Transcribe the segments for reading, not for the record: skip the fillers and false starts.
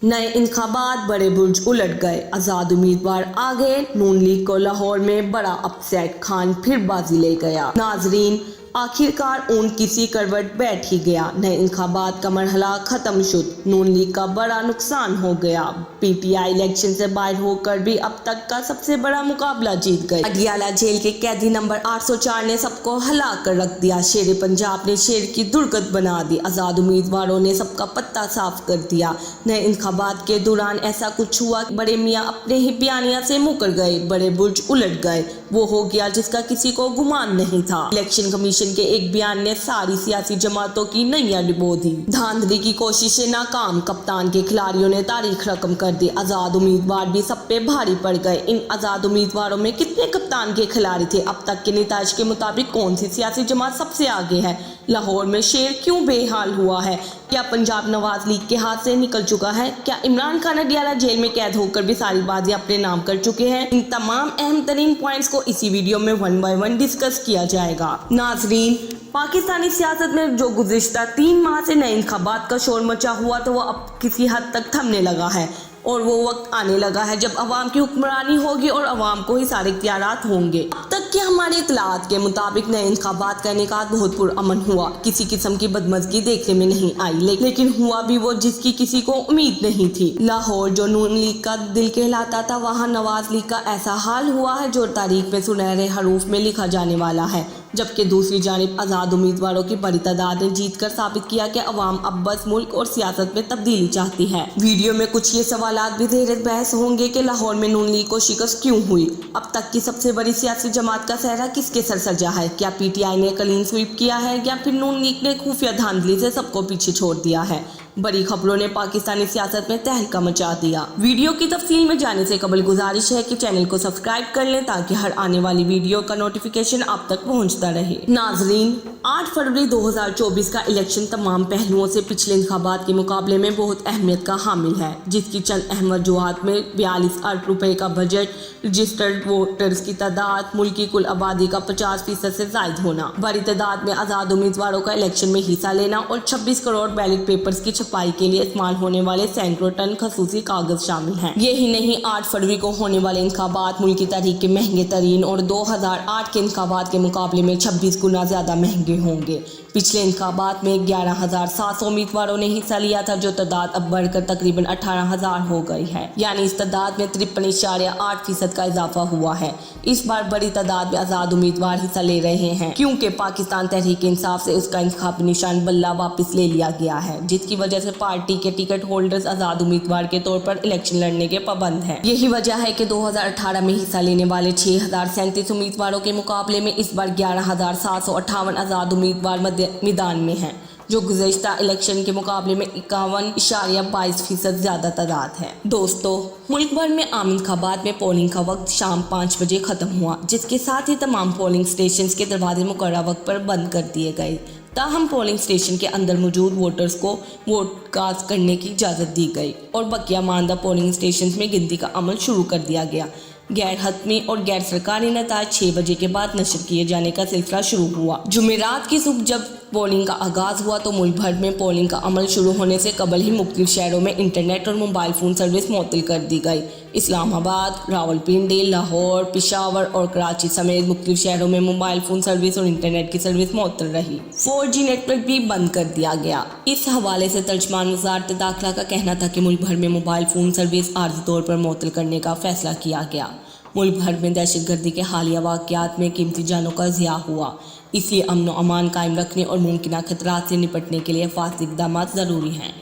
नए इंतखाबात, बड़े बुर्ज उलट गए, आजाद उम्मीदवार आ गए, नून लीग को लाहौर में बड़ा अपसेट, खान फिर बाजी ले गया। नाजरीन, आखिरकार ऊंट किसी करवट बैठ ही गया। नए इंतखाबात का मरहला खत्म शुद, नून लीग का बड़ा नुकसान हो गया। पीटीआई इलेक्शन से बाहर होकर भी अब तक का सबसे बड़ा मुकाबला जीत गई। अडियाला जेल के कैदी नंबर 804 ने सबको हिला कर रख दिया। शेर पंजाब ने शेर की दुर्गत बना दी। आजाद उम्मीदवारों ने सबका पत्ता साफ कर दिया। नए इंतखाबात के दौरान ऐसा कुछ हुआ, बड़े मियाँ अपने ही बयानिया से मुकर गए, बड़े बुर्ज उलट गए। वो हो गया जिसका किसी को गुमान नहीं था। इलेक्शन कमीशन के एक बयान ने सारी सियासी जमातों की नैया डुबो दी। धांधली की कोशिशें नाकाम, कप्तान के खिलाड़ियों ने तारीख रकम कर दी। आजाद उम्मीदवार भी सब पे भारी पड़ गए। इन आजाद उम्मीदवारों में कितने कप्तान के खिलाड़ी थे? अब तक के नताज के मुताबिक कौन सी सियासी जमात सबसे आगे है? लाहौर में शेर क्यों बेहाल हुआ है? क्या पंजाब नवाज लीग के हाथ से निकल चुका है? क्या इमरान खान अडियाला जेल में कैद होकर भी सारी बातें अपने नाम कर चुके हैं? इन तमाम अहम तरीन पॉइंट्स को इसी वीडियो में 1 बाय 1 डिस्कस किया जाएगा। नाजरीन, पाकिस्तानी सियासत में जो गुज़िश्ता 3 माह से नए इंतखाबात का शोर मचा हुआ तो वो अब किसी हद तक थमने लगा है और वो वक्त आने लगा है जब अवाम की हुक्मरानी होगी और अवाम को ही सारे इख्तियारात होंगे। अब तक के हमारे इत्तलात के मुताबिक नए इंतखाबात का इनेकाद बहुत पुरअमन हुआ, किसी किस्म की बदमज़गी देखने में नहीं आई, लेकिन हुआ भी वो जिसकी किसी को उम्मीद नहीं थी। लाहौर जो नून लीग का दिल कहलाता था, वहाँ नवाज लीग का ऐसा हाल हुआ है जो तारीख में सुनहरे हरूफ में लिखा जाने वाला है। जबकि दूसरी जानिब आज़ाद उम्मीदवारों की बड़ी तादाद ने जीत कर साबित किया कि अवाम अब बस मुल्क और सियासत में तब्दीली चाहती है। वीडियो में कुछ ये सवालात भी ज़ेर बहस होंगे कि लाहौर में नून लीग को शिकस्त क्यों हुई? अब तक की सबसे बड़ी सियासी जमात का सेहरा किसके सर सजा है? क्या पीटीआई ने क्लीन स्वीप किया है या फिर नून लीग ने खुफिया धांधली से सबको पीछे छोड़ दिया है? बड़ी खबरों ने पाकिस्तानी सियासत में तहलका मचा दिया। वीडियो की तफसील में जाने से कबल गुजारिश है कि चैनल को सब्सक्राइब कर लें ताकि हर आने वाली वीडियो का नोटिफिकेशन आप तक पहुंचता रहे। नाजरीन, 8 फरवरी 2024 का इलेक्शन तमाम पहलुओं से पिछले इंतखाबात के मुकाबले में बहुत अहमियत का हामिल है, जिसकी चंद अहम वजूहात में 42 अरब रुपए का बजट, रजिस्टर्ड वोटर्स की तादाद, मुल्क की कुल आबादी का 50% से जायद होना, बड़ी तादाद में आज़ाद उम्मीदवारों का इलेक्शन में हिस्सा लेना और 26 करोड़ बैलेट पेपर्स की छपाई के लिए इस्तेमाल होने वाले सैकड़ों टन खसूसी कागज शामिल हैं। यही नहीं, 8 फरवरी को होने वाले इंतखाबात मुल्क की तारीख के महंगे तरीन और 2008 के इंतखाबात के मुकाबले में 26 गुना ज्यादा महंगे होंगे। पिछले इंतखाबात में 11,700 उम्मीदवारों ने हिस्सा लिया था, जो तादाद अब बढ़कर तकरीबन 18,000 हो गई है, यानी इस तादाद में 53.8% का इजाफा हुआ है। इस बार बड़ी तादाद में आज़ाद उम्मीदवार हिस्सा ले रहे हैं क्योंकि पाकिस्तान तहरीक इंसाफ से उसका इंतखाबी निशान बल्ला वापस ले लिया गया है, जिसकी वजह से पार्टी के टिकट होल्डर्स आज़ाद उम्मीदवार के तौर पर इलेक्शन लड़ने के पाबंद हैं। यही वजह है कि 2018 में हिस्सा लेने वाले 6,037 उम्मीदवारों के मुकाबले में इस बार 11,758 आज़ाद उम्मीदवार मैदान में हैं, जो गुज़श्ता इलेक्शन के मुकाबले में 51.22% ज़्यादा तादाद है। दोस्तों, मुल्क भर में आम इंतखाबात में पोलिंग का वक्त शाम 5 बजे ख़त्म हुआ, जिसके साथ ही तमाम पोलिंग स्टेशन के दरवाजे मुकर्रर वक्त पर बंद कर दिए गए। ताहम पोलिंग स्टेशन के अंदर मौजूद वोटर्स को वोट कास्ट करने की इजाज़त दी गई और बकिया मानदा पोलिंग स्टेशन में गिनती का अमल शुरू कर दिया गया। गैर हतमी और गैर सरकारी नताज 6 बजे के बाद नशर किए जाने का सिलसिला शुरू हुआ। जुमेरात की सुबह जब पोलिंग का आगाज़ हुआ तो मुल्क भर में पोलिंग का अमल शुरू होने से कबल ही मुख्तलिफ शहरों में इंटरनेट और मोबाइल फ़ोन सर्विस मुअत्तल कर दी गई। इस्लामाबाद, रावलपिंडी, लाहौर, पेशावर और कराची समेत मुख्तलिफ शहरों में मोबाइल फ़ोन सर्विस और इंटरनेट की सर्विस मुअत्तल रही। 4G नेटवर्क भी बंद कर दिया गया। इस हवाले से तर्जमान वज़ारत दाखिला का कहना था कि मुल्क भर में मोबाइल फ़ोन सर्विस आर्जी तौर पर मुअत्तल करने का फैसला किया गया। मुल्क भर में दहशतगर्दी के हालिया वाक़यात में कीमती जानों का ज़िया हुआ, इसलिए अमन व अमान कायम रखने और मुमकिन खतरात से निपटने के लिए फासली इक़दाम ज़रूरी हैं।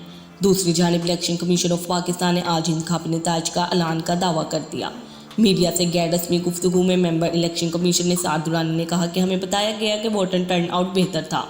दूसरी जानिब इलेक्शन कमीशन ऑफ पाकिस्तान ने आज इंतखाबी नताइज का ऐलान का दावा कर दिया। मीडिया से गैर रस्मी गुफ्तगू में member election commission Nisar Durrani ने कहा कि हमें बताया गया कि वोटर टर्न आउट बेहतर था।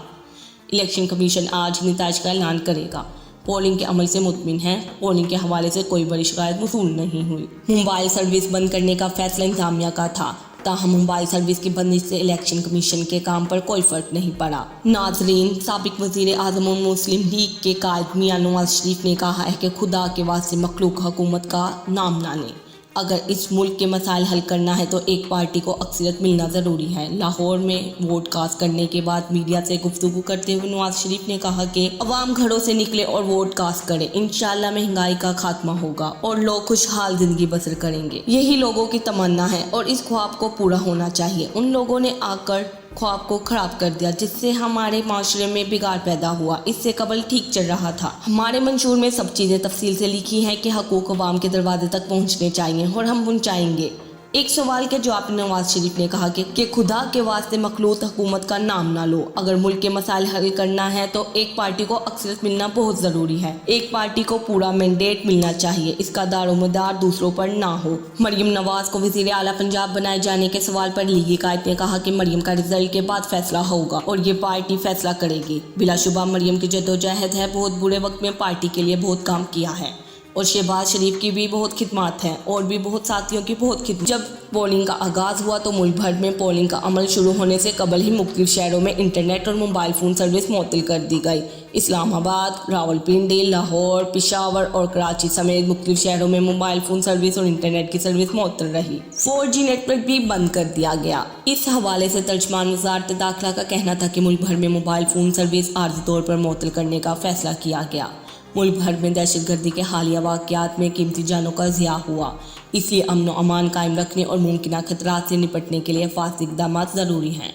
इलेक्शन कमीशन आज नताइज का ऐलान करेगा। पोलिंग के अमल से मुतमिन है। पोलिंग के हवाले से कोई बड़ी शिकायत वसूल नहीं हुई। मोबाइल सर्विस बंद करने का फैसला इंतजामिया का था, ताहम मोबाइल सर्विस की बंदिश से इलेक्शन कमीशन के काम पर कोई फर्क नहीं पड़ा। नाजरीन, साबिक वज़ीर आज़म और मुस्लिम लीग के कायद मियां नवाज शरीफ ने कहा है कि खुदा के वास्ते मखलूक हुकूमत का नाम ना लें। اگر اس ملک کے مسائل حل کرنا ہے تو ایک پارٹی کو اکثریت ملنا ضروری ہے۔ لاہور میں ووٹ کاسٹ کرنے کے بعد میڈیا سے گفتگو کرتے ہوئے نواز شریف نے کہا کہ عوام گھروں سے نکلے اور ووٹ کاسٹ کرے، انشاءاللہ مہنگائی کا خاتمہ ہوگا اور لوگ خوشحال زندگی بسر کریں گے۔ یہی لوگوں کی تمنا ہے اور اس خواب کو پورا ہونا چاہیے۔ ان لوگوں نے آ کر خواب کو خراب کر دیا جس سے ہمارے معاشرے میں بگاڑ پیدا ہوا۔ اس سے قبل ٹھیک چل رہا تھا۔ ہمارے منشور میں سب چیزیں تفصیل سے لکھی ہیں کہ حقوق عوام کے دروازے تک پہنچنے چاہیے اور ہم پہنچائیں گے۔ ایک سوال کے جواب میں نواز شریف نے کہا کہ خدا کے واسطے مخلوط حکومت کا نام نہ لو۔ اگر ملک کے مسائل حل کرنا ہے تو ایک پارٹی کو اکثریت ملنا بہت ضروری ہے۔ ایک پارٹی کو پورا مینڈیٹ ملنا چاہیے، اس کا دار و مدار دوسروں پر نہ ہو۔ مریم نواز کو وزیر اعلیٰ پنجاب بنائے جانے کے سوال پر لیگی قائد نے کہا کہ مریم کا رزلٹ کے بعد فیصلہ ہوگا اور یہ پارٹی فیصلہ کرے گی۔ بلا شبہ مریم کی جدوجہد ہے، بہت برے وقت میں پارٹی کے لیے بہت کام کیا ہے اور شہباز شریف کی بھی بہت خدمات ہیں اور بھی بہت ساتھیوں کی بہت خدمات۔ جب پولنگ کا آغاز ہوا تو ملک بھر میں پولنگ کا عمل شروع ہونے سے قبل ہی مختلف شہروں میں انٹرنیٹ اور موبائل فون سروس معطل کر دی گئی۔ اسلام آباد، راولپنڈی، لاہور، پشاور اور کراچی سمیت مختلف شہروں میں موبائل فون سروس اور انٹرنیٹ کی سروس معطل رہی۔ 4G نیٹ ورک بھی بند کر دیا گیا۔ اس حوالے سے ترجمان وزارت داخلہ کا کہنا تھا کہ ملک بھر میں موبائل فون سروس عارضی طور پر معطل کرنے کا فیصلہ کیا گیا۔ ملک بھر میں دہشت گردی کے حالیہ واقعات میں قیمتی جانوں کا ضیاع ہوا، اس لیے امن و امان قائم رکھنے اور ممکنہ خطرات سے نپٹنے کے لیے حفاظتی اقدامات ضروری ہیں۔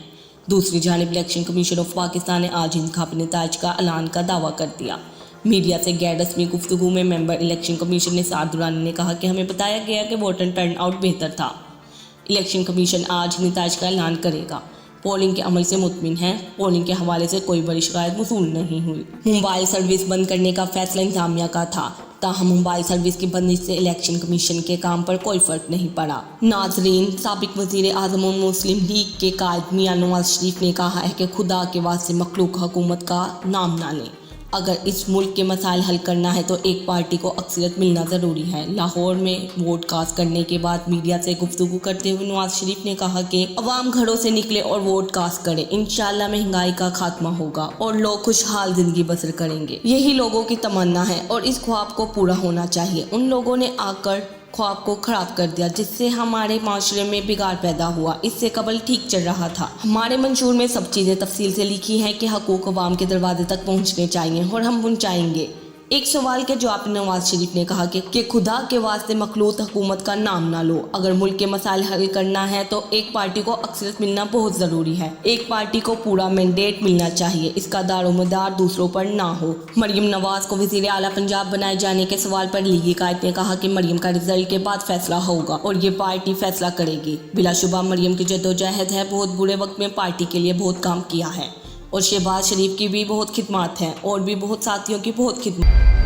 دوسری جانب الیکشن کمیشن آف پاکستان نے آج انتخابی نتائج کا اعلان کا دعویٰ کر دیا۔ میڈیا سے غیر رسمی گفتگو میں ممبر الیکشن کمیشن نثار درانی نے کہا کہ ہمیں بتایا گیا کہ ووٹر ٹرن آؤٹ بہتر تھا۔ الیکشن کمیشن آج نتائج کا اعلان کرے گا۔ پولنگ کے عمل سے مطمئن ہے، پولنگ کے حوالے سے کوئی بڑی شکایت موصول نہیں ہوئی۔ موبائل سروس بند کرنے کا فیصلہ انتظامیہ کا تھا، تاہم موبائل سروس کی بندش سے الیکشن کمیشن کے کام پر کوئی فرق نہیں پڑا۔ ناظرین، سابق وزیر اعظم اور مسلم لیگ کے قائد میاں نواز شریف نے کہا ہے کہ خدا کے واسطے مخلوق حکومت کا نام نہ لیں۔ اگر اس ملک کے مسائل حل کرنا ہے تو ایک پارٹی کو اکثریت ملنا ضروری ہے۔ لاہور میں ووٹ کاسٹ کرنے کے بعد میڈیا سے گفتگو کرتے ہوئے نواز شریف نے کہا کہ عوام گھروں سے نکلے اور ووٹ کاسٹ کرے، انشاءاللہ مہنگائی کا خاتمہ ہوگا اور لوگ خوشحال زندگی بسر کریں گے۔ یہی لوگوں کی تمنا ہے اور اس خواب کو پورا ہونا چاہیے۔ ان لوگوں نے آ کر خواب کو خراب کر دیا جس سے ہمارے معاشرے میں بگاڑ پیدا ہوا۔ اس سے قبل ٹھیک چل رہا تھا۔ ہمارے منشور میں سب چیزیں تفصیل سے لکھی ہیں کہ حقوق عوام کے دروازے تک پہنچنے چاہیے اور ہم پہنچائیں گے۔ ایک سوال کے جواب میں نواز شریف نے کہا کہ خدا کے واسطے مخلوط حکومت کا نام نہ لو۔ اگر ملک کے مسائل حل کرنا ہے تو ایک پارٹی کو اکثریت ملنا بہت ضروری ہے۔ ایک پارٹی کو پورا مینڈیٹ ملنا چاہیے، اس کا دار و مدار دوسروں پر نہ ہو۔ مریم نواز کو وزیر اعلیٰ پنجاب بنائے جانے کے سوال پر لیگی قائد نے کہا کہ مریم کا رزلٹ کے بعد فیصلہ ہوگا اور یہ پارٹی فیصلہ کرے گی۔ بلا شبہ مریم کی جدوجہد ہے، بہت برے وقت میں پارٹی کے لیے بہت کام کیا ہے اور شہباز شریف کی بھی بہت خدمات ہیں اور بھی بہت ساتھیوں کی بہت خدمات۔